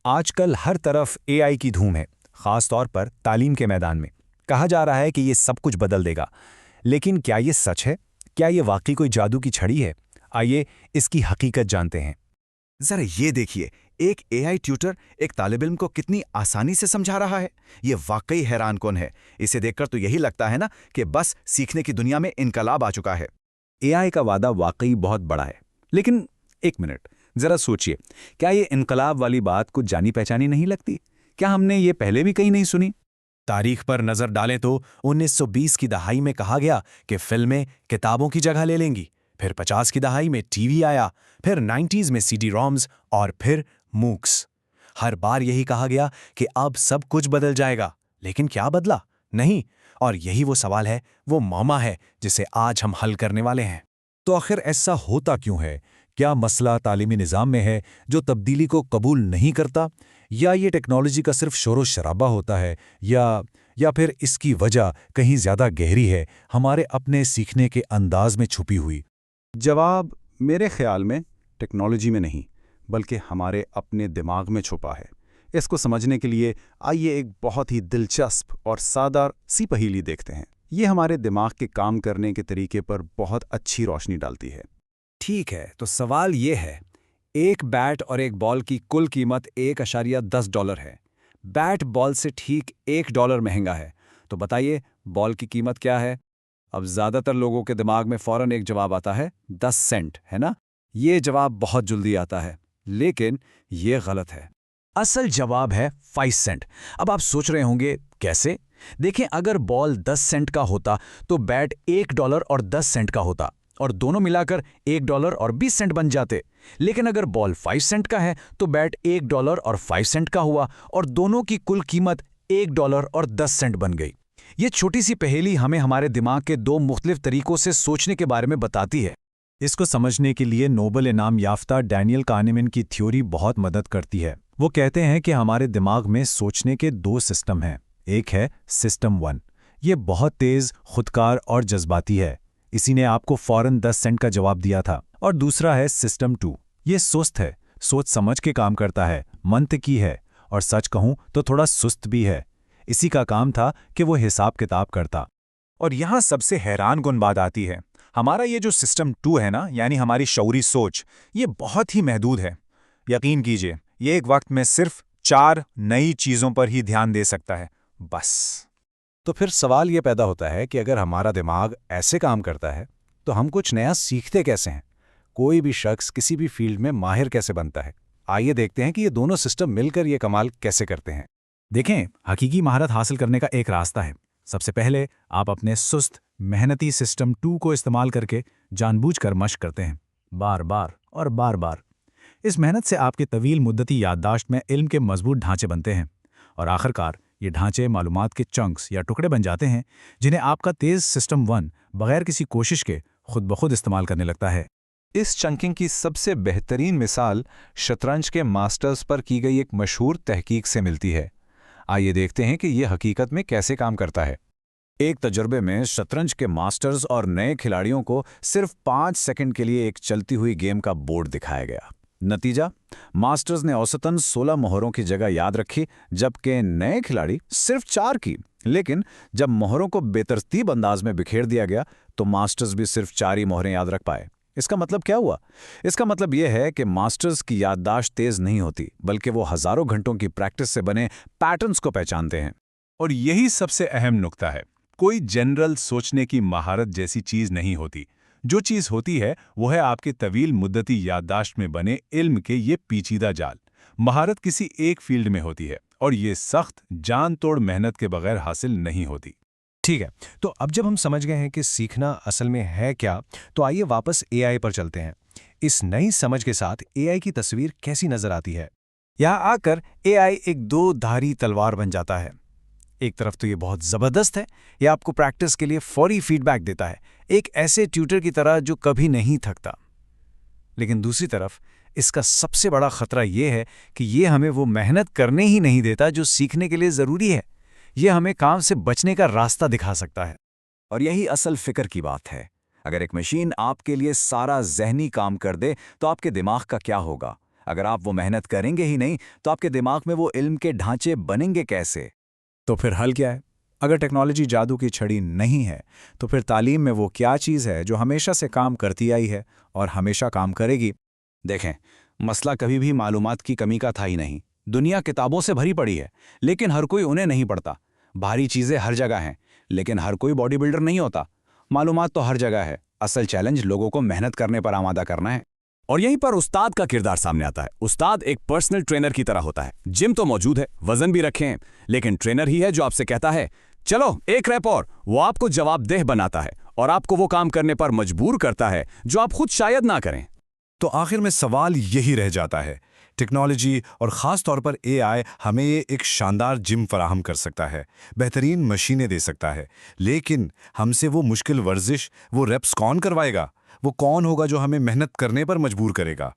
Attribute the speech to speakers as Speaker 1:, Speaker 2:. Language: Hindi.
Speaker 1: आजकल हर तरफ एआई की धूम है, खास तौर पर तालीम के मैदान में। कहा जा रहा है कि ये सब कुछ बदल देगा, लेकिन क्या ये सच है? क्या ये वाकई कोई जादू की छड़ी है? आइए इसकी हकीकत जानते हैं।
Speaker 2: जरा ये देखिए, एक एआई ट्यूटर एक तालिब इल्म को कितनी आसानी से समझा रहा है। ये वाकई हैरान कौन है। इसे देखकर तो यही लगता है ना कि बस सीखने की दुनिया में इनकलाब आ चुका है।
Speaker 1: एआई का वादा वाकई बहुत बड़ा है, लेकिन एक मिनट, जरा सोचिए, क्या ये इनकलाब वाली बात कुछ जानी पहचानी नहीं लगती? क्या हमने ये पहले भी कहीं नहीं सुनी?
Speaker 3: तारीख पर नजर डालें तो 1920 की दहाई में कहा गया कि फिल्में किताबों की जगह ले लेंगी। फिर 50 की दहाई में टीवी आया, फिर 90s में सीडी रोम्स और फिर मूक्स। हर बार यही कहा गया कि अब सब कुछ बदल जाएगा, लेकिन क्या बदला? नहीं। और यही वो सवाल है, वो मौमा है जिसे आज हम हल करने वाले हैं।
Speaker 4: तो आखिर ऐसा होता क्यों है? क्या मसला तालीमी निज़ाम में है जो तब्दीली को कबूल नहीं करता, या ये टेक्नोलॉजी का सिर्फ शोर शराबा होता है, या फिर इसकी वजह कहीं ज़्यादा गहरी है, हमारे अपने सीखने के अंदाज में छुपी हुई?
Speaker 5: जवाब मेरे ख्याल में टेक्नोलॉजी में नहीं, बल्कि हमारे अपने दिमाग में छुपा है। इसको समझने के लिए आइए एक बहुत ही दिलचस्प और सादा सी पहेली देखते हैं। ये हमारे दिमाग के काम करने के तरीके पर बहुत अच्छी रोशनी डालती है।
Speaker 1: ठीक है, तो सवाल ये है, एक बैट और एक बॉल की कुल कीमत $1.10 है। बैट बॉल से ठीक $1 महंगा है, तो बताइए बॉल की कीमत क्या है? अब ज़्यादातर लोगों के दिमाग में फ़ौरन एक जवाब आता है, 10 सेंट, है ना? ये जवाब बहुत जल्दी आता है, लेकिन ये गलत है। असल जवाब है 5 सेंट। अब आप सोच रहे होंगे कैसे? देखें, अगर बॉल 10 सेंट का होता तो बैट $1 और 10 सेंट का होता, और दोनों मिलाकर $1 और 20 सेंट बन जाते। लेकिन अगर बॉल 5 सेंट का है तो बैट $1 और 5 सेंट का हुआ, और दोनों की कुल कीमत $1 और 10 सेंट बन गई। ये छोटी सी पहेली हमें हमारे दिमाग के दो मुख्तलिफ तरीकों से सोचने के बारे में बताती है।
Speaker 4: इसको समझने के लिए नोबेल इनाम याफ्ता डैनियल कानेमैन की थ्योरी बहुत मदद करती है। वो कहते हैं कि हमारे दिमाग में सोचने के दो सिस्टम हैं। एक है सिस्टम 1, ये बहुत तेज़, खुदकार और जज्बाती है, इसी ने आपको फ़ौरन 10 सेंट का जवाब दिया था। और दूसरा है सिस्टम 2, ये सुस्त है, सोच समझ के काम करता है, मंतकी है, और सच कहूँ तो थोड़ा सुस्त भी है। इसी का काम था कि वो हिसाब किताब करता।
Speaker 1: और यहाँ सबसे हैरान कुन बात आती है, हमारा ये जो सिस्टम 2 है ना, यानी हमारी शऊरी सोच, ये बहुत ही महदूद है। यकीन कीजिए, ये एक वक्त में सिर्फ 4 नई चीज़ों पर ही ध्यान दे सकता है, बस।
Speaker 4: तो फिर सवाल ये पैदा होता है कि अगर हमारा दिमाग ऐसे काम करता है तो हम कुछ नया सीखते कैसे हैं? कोई भी शख्स किसी भी फील्ड में माहिर कैसे बनता है? आइए देखते हैं कि ये दोनों सिस्टम मिलकर ये कमाल कैसे करते हैं।
Speaker 1: देखें, हकीकी महारत हासिल करने का एक रास्ता है। सबसे पहले आप अपने सुस्त, मेहनती सिस्टम 2 को इस्तेमाल करके जानबूझकर मशक करते हैं, बार बार और बार बार। इस मेहनत से आपके तवील मुद्दती याददाश्त में इल्म के मजबूत ढांचे बनते हैं, और आखिरकार ये ढांचे मालूमात के चंक्स या टुकड़े बन जाते हैं, जिन्हें आपका तेज़ सिस्टम 1 बगैर किसी कोशिश के खुद ब खुद इस्तेमाल करने लगता है।
Speaker 5: इस चंकिंग की सबसे बेहतरीन मिसाल शतरंज के मास्टर्स पर की गई एक मशहूर तहकीक से मिलती है। आइए देखते हैं कि यह हकीकत में कैसे काम करता है।
Speaker 1: एक तजुर्बे में शतरंज के मास्टर्स और नए खिलाड़ियों को सिर्फ 5 सेकंड के लिए एक चलती हुई गेम का बोर्ड दिखाया गया। नतीजा, मास्टर्स ने औसतन 16 मोहरों की जगह याद रखी, जबकि नए खिलाड़ी सिर्फ 4 की। लेकिन जब मोहरों को बेतरतीब अंदाज में बिखेर दिया गया तो मास्टर्स भी सिर्फ 4 ही मोहरें याद रख पाए। इसका मतलब क्या हुआ? इसका मतलब यह है कि मास्टर्स की याददाश्त तेज नहीं होती, बल्कि वो हजारों घंटों की प्रैक्टिस से बने पैटर्न्स को पहचानते हैं।
Speaker 6: और यही सबसे अहम नुक्ता है, कोई जनरल सोचने की महारत जैसी चीज नहीं होती। जो चीज होती है वो है आपके तवील मुद्दती याददाश्त में बने इल्म के ये पेचीदा जाल। महारत किसी एक फील्ड में होती है, और ये सख्त, जान तोड़ मेहनत के बगैर हासिल नहीं होती।
Speaker 3: ठीक है, तो अब जब हम समझ गए हैं कि सीखना असल में है क्या, तो आइए वापस एआई पर चलते हैं। इस नई समझ के साथ एआई की तस्वीर कैसी नजर आती है?
Speaker 1: यहाँ आकर एआई एक दो धारी तलवार बन जाता है। एक तरफ तो ये बहुत ज़बरदस्त है, ये आपको प्रैक्टिस के लिए फौरी फीडबैक देता है, एक ऐसे ट्यूटर की तरह जो कभी नहीं थकता। लेकिन दूसरी तरफ इसका सबसे बड़ा खतरा ये है कि ये हमें वो मेहनत करने ही नहीं देता जो सीखने के लिए ज़रूरी है। ये हमें काम से बचने का रास्ता दिखा सकता है।
Speaker 2: और यही असल फिक्र की बात है। अगर एक मशीन आपके लिए सारा जहनी काम कर दे तो आपके दिमाग का क्या होगा? अगर आप वो मेहनत करेंगे ही नहीं तो आपके दिमाग में वो इल्म के ढांचे बनेंगे कैसे?
Speaker 4: तो फिर हल क्या है? अगर टेक्नोलॉजी जादू की छड़ी नहीं है तो फिर तालीम में वो क्या चीज़ है जो हमेशा से काम करती आई है और हमेशा काम करेगी?
Speaker 1: देखें, मसला कभी भी मालूमात की कमी का था ही नहीं। दुनिया किताबों से भरी पड़ी है, लेकिन हर कोई उन्हें नहीं पढ़ता। भारी चीज़ें हर जगह हैं, लेकिन हर कोई बॉडी बिल्डर नहीं होता। मालूमात तो हर जगह है, असल चैलेंज लोगों को मेहनत करने पर आमादा करना है।
Speaker 7: और यहीं पर उस्ताद का किरदार सामने आता है। उस्ताद एक पर्सनल ट्रेनर की तरह होता है। जिम तो मौजूद है, वजन भी रखे हैं, लेकिन ट्रेनर ही है जो आपसे कहता है चलो एक रैप और। वो आपको जवाबदेह बनाता है और आपको वो काम करने पर मजबूर करता है जो आप खुद शायद ना करें।
Speaker 3: तो आखिर में सवाल यही रह जाता है, टेक्नोलॉजी और ख़ास तौर पर एआई हमें ये एक शानदार जिम फराहम कर सकता है, बेहतरीन मशीनें दे सकता है, लेकिन हमसे वो मुश्किल वर्जिश, वो रेप्स कौन करवाएगा? वो कौन होगा जो हमें मेहनत करने पर मजबूर करेगा?